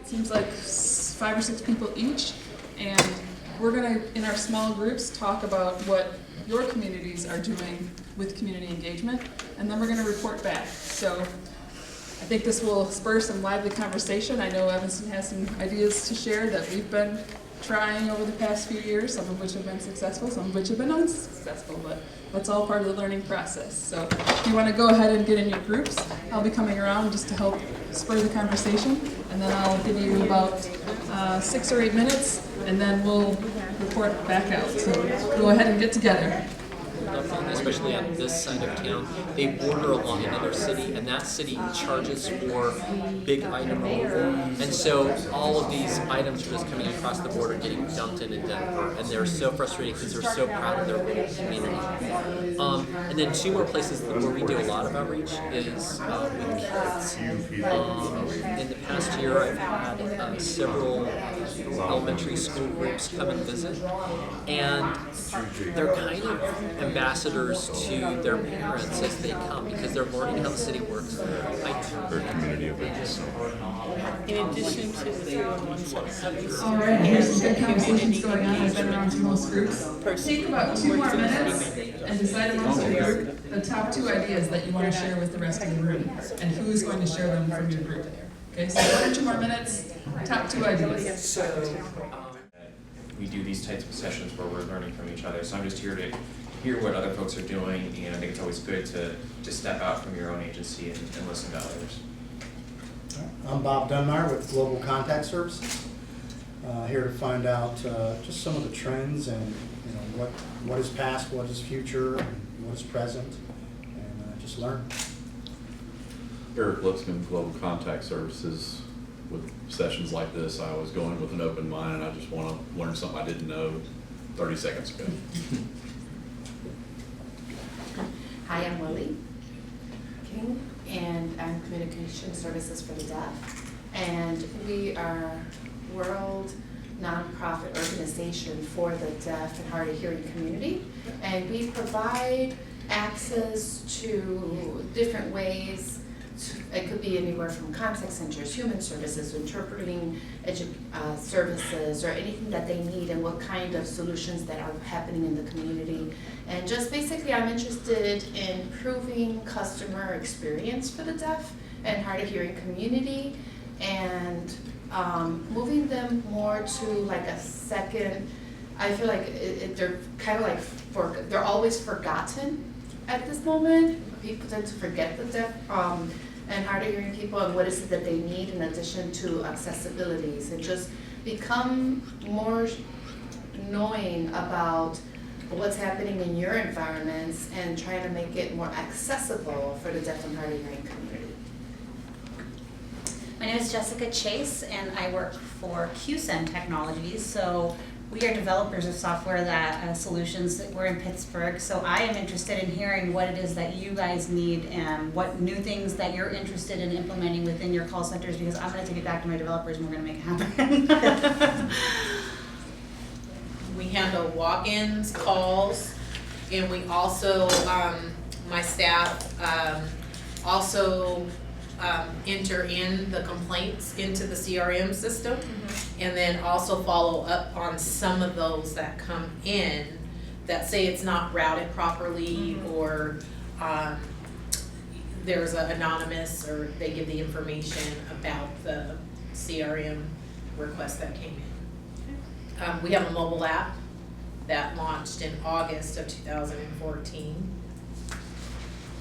seems like 5 or 6 people each, and we're gonna, in our small groups, talk about what your communities are doing with community engagement, and then we're gonna report back. So I think this will spur some lively conversation. I know Evanston has some ideas to share that we've been trying over the past few years, some of which have been successful, some of which have been unsuccessful, but that's all part of the learning process. So if you want to go ahead and get in your groups, I'll be coming around just to help spur the conversation, and then I'll give you about 6 or 8 minutes, and then we'll report back out. So go ahead and get together. Especially on this side of town, they border along another city, and that city charges for big item removal. And so all of these items are just coming across the border, getting dumped in Denver, and they're so frustrated because they're so proud of their little community. And then 2 more places where we do a lot of outreach is with kids. In the past year, I've had several elementary school groups come and visit, and they're kind of ambassadors to their parents as they come because they're learning how the city works. Their community events. In addition to the 301 services. All right, here's some good conversations going on. I've been around to most groups. Take about 2 more minutes and decide amongst your group the top 2 ideas that you want to share with the rest of the room, and who's going to share them from your group. Okay, so 1 or 2 more minutes, top 2 ideas. We do these types of sessions where we're learning from each other, so I'm just here to hear what other folks are doing, and I think it's always good to step out from your own agency and listen to others. I'm Bob Dunbar with Global Contact Services. Here to find out just some of the trends and what is past, what is future, and what is present, and just learn. Eric Lipscomb, Global Contact Services. With sessions like this, I always go in with an open mind, and I just want to learn something I didn't know 30 seconds ago. Hi, I'm Lily King, and I'm Communication Services for the Deaf. And we are a world nonprofit organization for the deaf and hard of hearing community. And we provide access to different ways. It could be anywhere from contact centers, human services, interpreting services, or anything that they need, and what kind of solutions that are happening in the community. And just basically, I'm interested in improving customer experience for the deaf and hard of hearing community, and moving them more to like a second. I feel like they're kind of like they're always forgotten at this moment. People tend to forget the deaf and hard of hearing people, and what is it that they need in addition to accessibilities, and just become more knowing about what's happening in your environments and trying to make it more accessible for the deaf and hard of hearing community. My name is Jessica Chase, and I work for QSEN Technologies. So we are developers of software that solutions that we're in Pittsburgh. So I am interested in hearing what it is that you guys need and what new things that you're interested in implementing within your call centers, because I'm going to take it back to my developers and we're going to make it happen. We handle walk-ins, calls, and we also, my staff also enter in the complaints into the CRM system, and then also follow up on some of those that come in that say it's not routed properly, or there's an anonymous, or they give the information about the CRM request that came in. We have a mobile app that launched in August of 2014.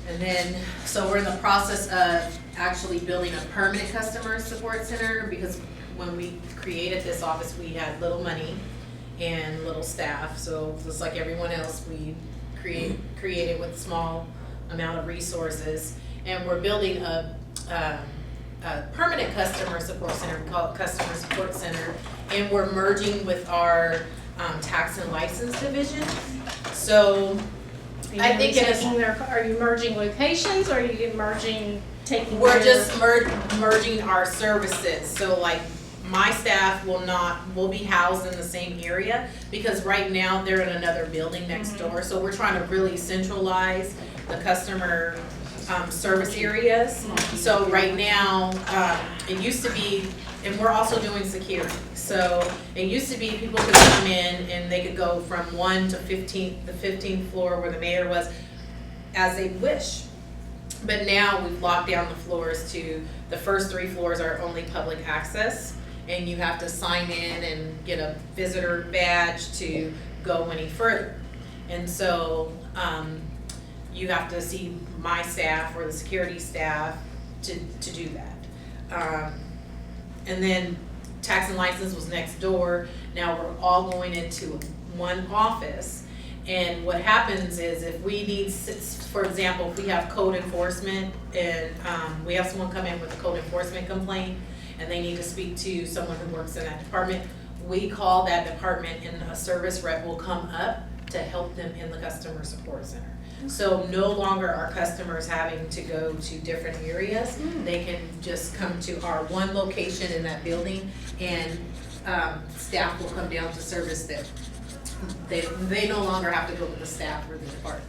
And then, so we're in the process of actually building a permanent customer support center, because when we created this office, we had little money and little staff. So just like everyone else, we created with a small amount of resources. And we're building a permanent customer support center, we call it Customer Support Center. And we're merging with our tax and license division. So I think are you merging locations, or are you merging taking? We're just merging our services. So like my staff will be housed in the same area, because right now they're in another building next door. So we're trying to really centralize the customer service areas. So right now, it used to be And we're also doing security. So it used to be people could come in and they could go from 1 to 15, the 15th floor where the mayor was, as they wish. But now we've locked down the floors to, the first 3 floors are only public access, and you have to sign in and get a visitor badge to go any further. And so, you have to see my staff or the security staff to do that. And then tax and license was next door. Now we're all going into one office. And what happens is if we need, for example, if we have code enforcement and we have someone come in with a code enforcement complaint and they need to speak to someone who works in that department, we call that department and a service rep will come up to help them in the customer support center. So no longer are customers having to go to different areas. They can just come to our one location in that building, and staff will come down to service them. They no longer have to go with the staff or the department.